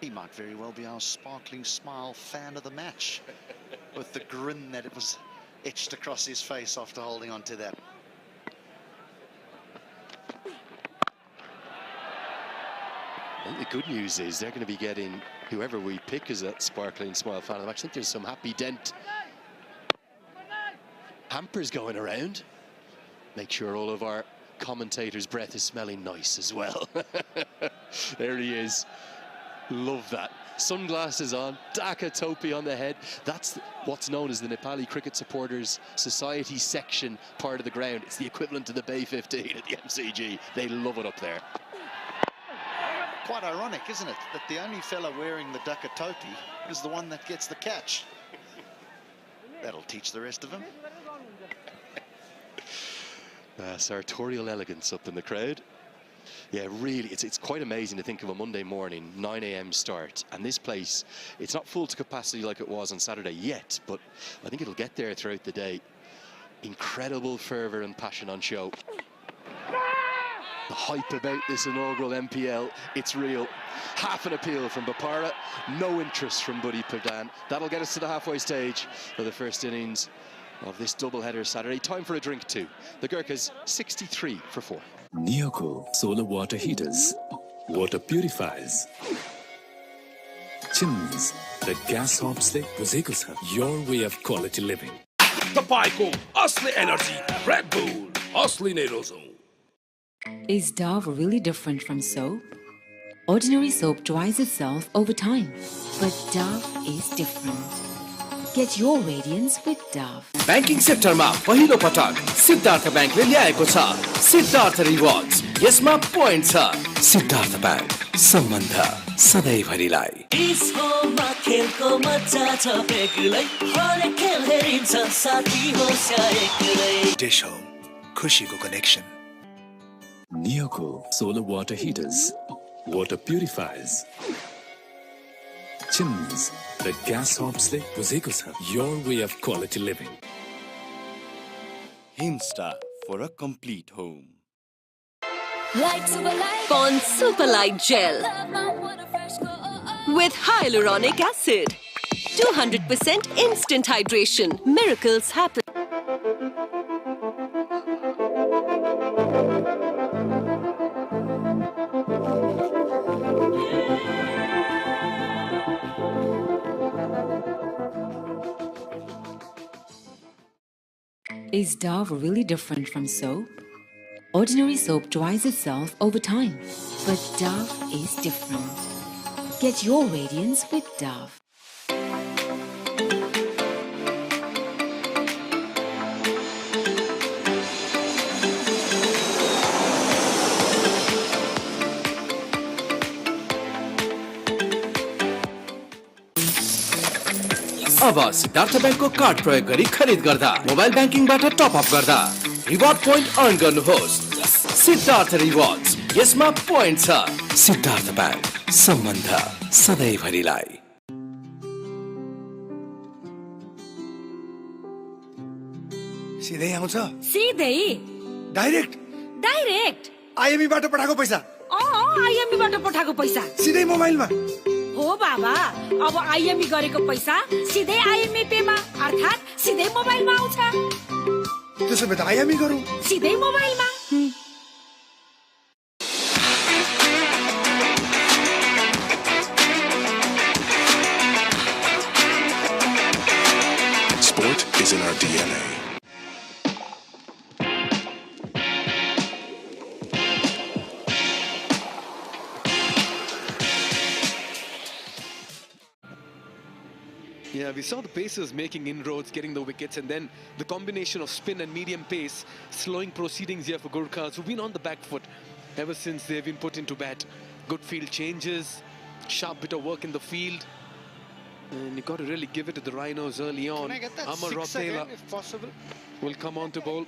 He might very well be our sparkling smile fan of the match with the grin that it was etched across his face after holding on to that. I think the good news is they're going to be getting whoever we pick as that sparkling smile fan of the match. I think there's some happy dent hampers going around. Make sure all of our commentators' breath is smelling nice as well. There he is. Love that. Sunglasses on, Dhaka Topi on the head. That's what's known as the Nepali Cricket Supporters Society section part of the ground. It's the equivalent to the Bay 15 at the MCG. They love it up there. Quite ironic, isn't it, that the only fella wearing the Dhaka Topi is the one that gets the catch. That'll teach the rest of them. Sartorial elegance up in the crowd. Yeah, really, it's quite amazing to think of a Monday morning, 9 a.m. start, and this place, it's not full to capacity like it was on Saturday yet, but I think it'll get there throughout the day. Incredible fervour and passion on show. The hype about this inaugural MPL, it's real. Half an appeal from Bapara, no interest from Buddy Pradhan. That'll get us to the halfway stage for the first innings of this doubleheader Saturday. Time for a drink too. The Gurkhas 63 for 4. Neoco solar water heaters, water purifiers. चिम्नीज raw gas हब्सले बुझेको छ your way of quality living. तपाईँको असली energy red bull असली नै रोजौं. Is Dove really different from soap? Ordinary soap dries itself over time, but Dove is different. Get your radiance with Dove. Banking सेक्टरमा पहिलो पटक सिद्धार्थ ब्याङ्कले ल्याएको छ सिद्धार्थ रिवार्ड्स. यसमा पोइन्ट छ. सिद्धार्थ ब्याङ्क सम्बन्ध सधैँभरिलाई. डिस्कोमा खेलको मजा छ बेग्लै. हरेक खेल हेरिन्छ साथी होस् या एक्लै. डिश होम खुसीको connection. Neoco solar water heaters, water purifiers, chimneys र ग्यास हब्सले बुझेको छ your way of quality living. Himsta for a complete home. Pond Super Light Gel with hyaluronic acid. 200% instant hydration. Miracles happen. Is Dove really different from soap? Ordinary soap dries itself over time, but Dove is different. Get your radiance with Dove. अब सिद्धार्थ ब्याङ्कको card प्रयोग गरी खरिद गर्दा mobile ब्याङ्किङबाट top up गर्दा reward point earn गर्नुहोस्. Siddharth rewards. यसमा point छ. सिद्धार्थ ब्याङ्क सम्बन्ध सधैँभरिलाई. सिधै आउँछ. सिधै डाइरेक्ट आइएमई बाट पठाएको पैसा. आइएमई बाट पठाएको पैसा सिधै मोबाइलमा. हो बाबा, अब आइएमई गरेको पैसा सिधै आइएमई पेमा अर्थात् सिधै मोबाइलमा आउँछ. त्यसो भए त आइएमई गरौँ. सिधै मोबाइलमा. Sport is in our DNA. Yeah, we saw the Pacers making inroads, getting the wickets, and then the combination of spin and medium pace, slowing proceedings here for Gurkhas, who've been on the back foot ever since they've been put into bat. Good field changes, sharp bit of work in the field, and you got to really give it to the RHINOS early on. Can I get that Amar six Rotela again, if possible? will come on to bowl.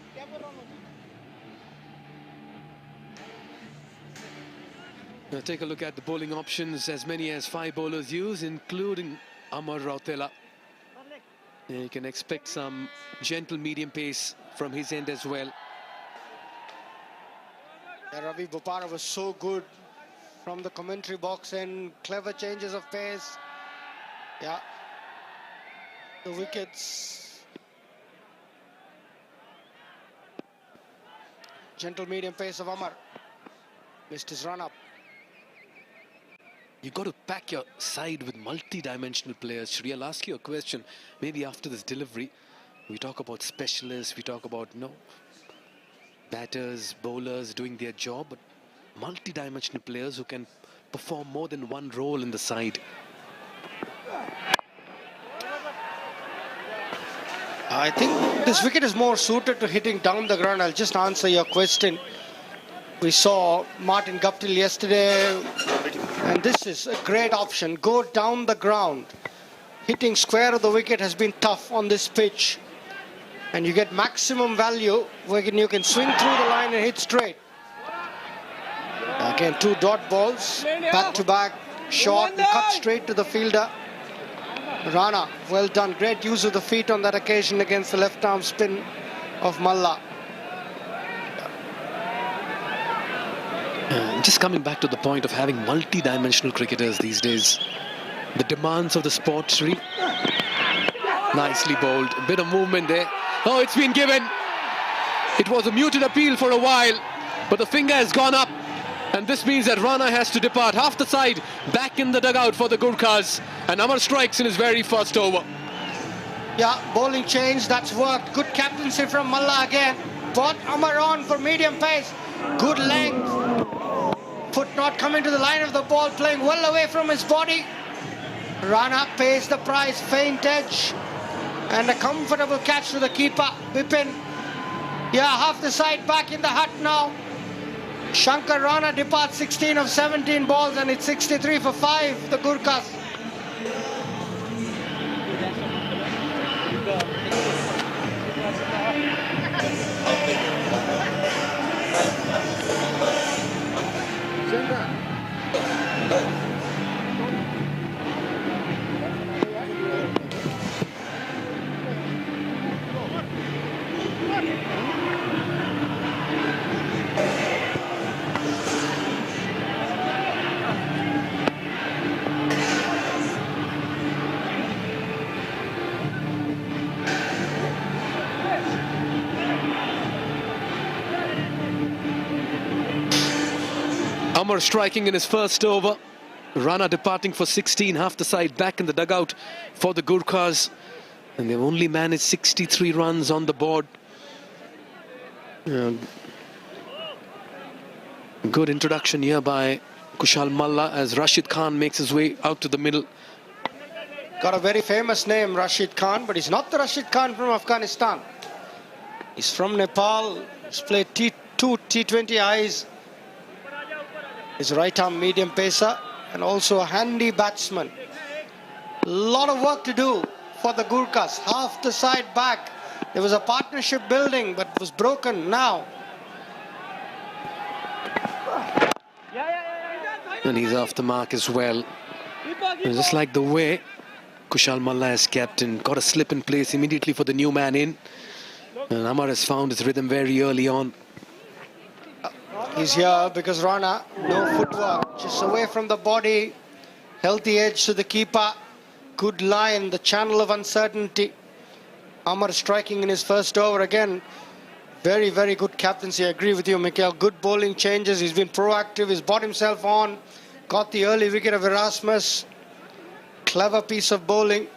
Now take a look at the bowling options. As many as 5 bowlers use, including Amar Rotela. You can expect some gentle medium pace from his end as well. Ravi Bopara was so good from the commentary box and clever changes of pace. Yeah, the wickets. Gentle medium pace of Amar. Missed his run up. You've got to pack your side with multi-dimensional players. Shri, I'll ask you a question. Maybe after this delivery, we talk about specialists, we talk about, batters, bowlers doing their job, but multi-dimensional players who can perform more than one role in the side. I think this wicket is more suited to hitting down the ground. I'll just answer your question. We saw Martin Guptill yesterday, and this is a great option. Go down the ground. Hitting square of the wicket has been tough on this pitch. And you get maximum value where you can swing through the line and hit straight. Again, 2 dot balls, back to back, short and cut straight to the fielder. Rana, well done. Great use of the feet on that occasion against the left arm spin of Malla. Just coming back to the point of having multi-dimensional cricketers these days. The demands of the sport, Shri. Nicely bowled. A bit of movement there. Oh, it's been given. It was a muted appeal for a while, but the finger has gone up. And this means that Rana has to depart half the side back in the dugout for the Gurkhas. And Amar strikes in his very first over. Yeah, bowling change, that's worked. Good captaincy from Malla again. Brought Amar on for medium pace. Good length. Foot not coming to the line of the ball, playing well away from his body. Rana pays the price, faint edge. And a comfortable catch to the keeper, Bipin. Yeah, half the side back in the hut now. Shankar Rana departs 16 of 17 balls and it's 63 for 5, the Gurkhas. Amar striking in his first over. Rana departing for 16, half the side back in the dugout for the Gurkhas. And they've only managed 63 runs on the board. Good introduction here by Kushal Malla as Rashid Khan makes his way out to the middle. Got a very famous name, Rashid Khan, but he's not the Rashid Khan from Afghanistan. He's from Nepal. He's played two T20Is. He's right arm medium pacer and also a handy batsman. A lot of work to do for the Gurkhas. Half the side back. There was a partnership building but was broken now. And he's off the mark as well. And just like the way Kushal Malla as captain, got a slip in place immediately for the new man in. And Amar has found his rhythm very early on. He's here because Rana, no footwork, just away from the body. Healthy edge to the keeper. Good line, the channel of uncertainty. Amar striking in his first over again. Very, very good captaincy. I agree with you, Mikhail. Good bowling changes. He's been proactive. He's brought himself on. Got the early wicket of Erasmus. Clever piece of bowling.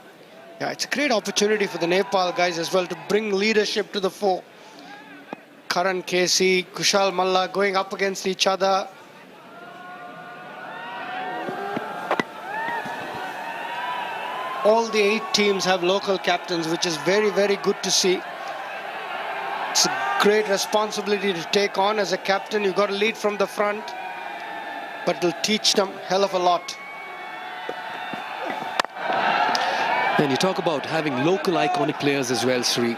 Yeah, it's a great opportunity for the Nepal guys as well to bring leadership to the fore. Karan Casey, Kushal Malla going up against each other. All the 8 teams have local captains, which is very, very good to see. It's a great responsibility to take on as a captain. You've got to lead from the front, but it'll teach them a hell of a lot. And you talk about having local iconic players as well, Sri.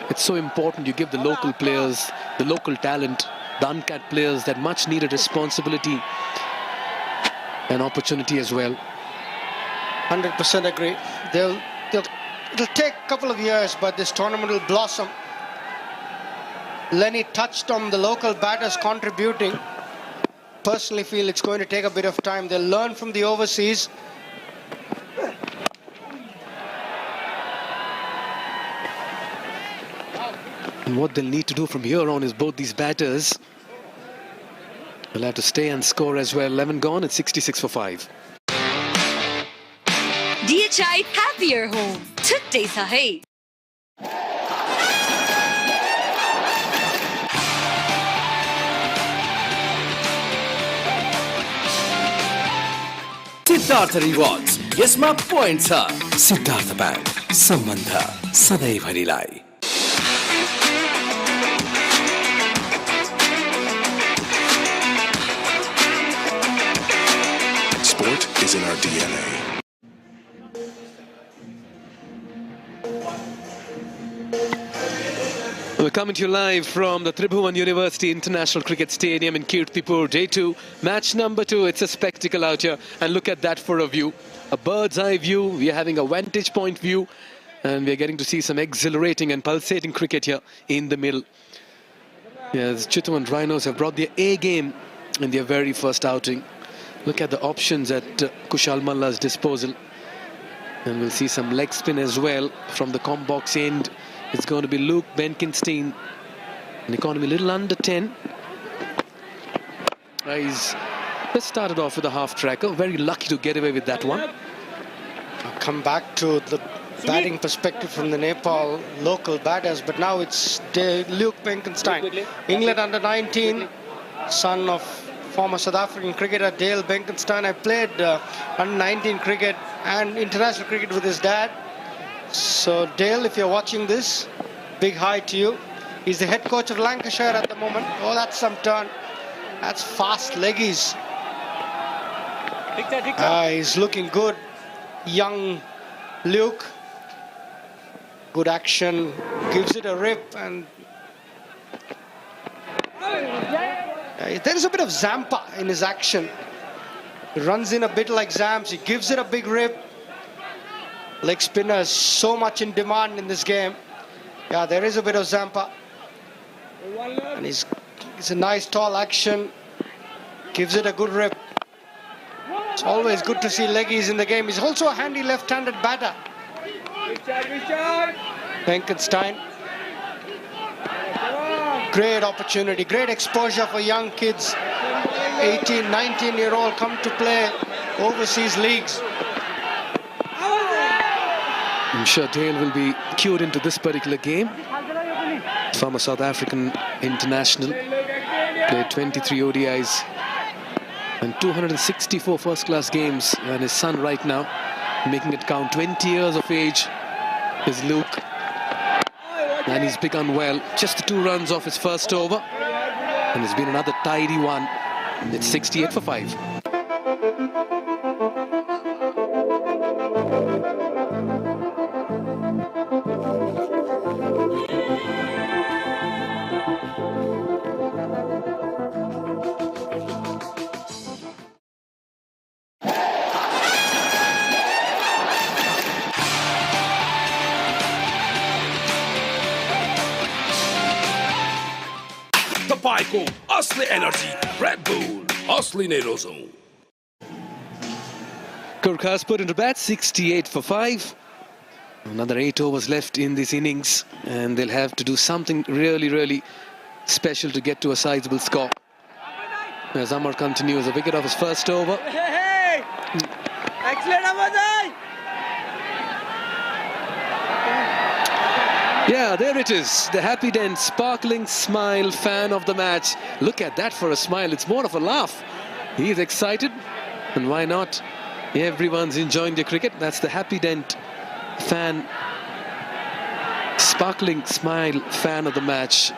It's so important you give the local players, the local talent, the uncapped players that much needed responsibility and opportunity as well. 100% agree. It'll take a couple of years, but this tournament will blossom. Lenny touched on the local batters contributing. Personally feel it's going to take a bit of time. They'll learn from the overseas. And what they'll need to do from here on is both these batters will have to stay and score as well. 11 gone, it's 66 for 5. DHI happier home. Today sahi. Siddhartha Rewards. यसमा point छ Siddharth bank सम्बन्ध सधैँभरिलाई. Sport is in our DNA. We're coming to you live from the Tribhuvan University International Cricket Stadium in Kirtipur. Day 2, match number 2. It's a spectacle out here. And look at that for a view. A bird's eye view. We are having a vantage point view. And we're getting to see some exhilarating and pulsating cricket here in the middle. Yes, Chitwan RHINOS have brought their A game in their very first outing. Look at the options at Kushal Malla's disposal. And we'll see some leg spin as well from the comp box end. It's going to be Luke Benkenstein. An economy a little under 10. He's just started off with a half tracker. Very lucky to get away with that one. I'll come back to the batting perspective from the Nepal local batters, but now it's Luke Benkenstein, England under 19, son of former South African cricketer Dale Benkenstein. I played under 19 cricket and international cricket with his dad. So Dale, if you're watching this, big hi to you. He's the head coach of Lancashire at the moment. Oh, that's some turn. That's fast leggies. He's looking good. Young Luke. Good action. Gives it a rip, and there is a bit of Zampa in his action. He runs in a bit like Zams. He gives it a big rip. Leg spinner is so much in demand in this game. Yeah, there is a bit of Zampa. And it's a nice tall action. Gives it a good rip. It's always good to see leggies in the game. He's also a handy left-handed batter. Benkenstein. Great opportunity, great exposure for young kids. 18, 19-year-old come to play overseas leagues. I'm sure Dale will be cued into this particular game. Former South African international. Played 23 ODIs and 264 first-class games. And his son right now, making it count, 20 years of age, is Luke. And he's begun well. Just the 2 runs off his first over. And it's been another tidy one. It's 68 for 5. तपाईको असली energy red bull असली नै रोजौं Gurkhas put into bat, 68 for 5. Another 8 overs left in this innings, and they'll have to do something really special to get to a sizable score. As Amar continues, a wicket off his first over. Hey! Excellent, Amadai! Yeah, there it is. The happy dent, sparkling smile fan of the match. Look at that for a smile. It's more of a laugh. He is excited, and why not? Everyone's enjoying the cricket. That's the happy dent fan, sparkling smile fan of the match.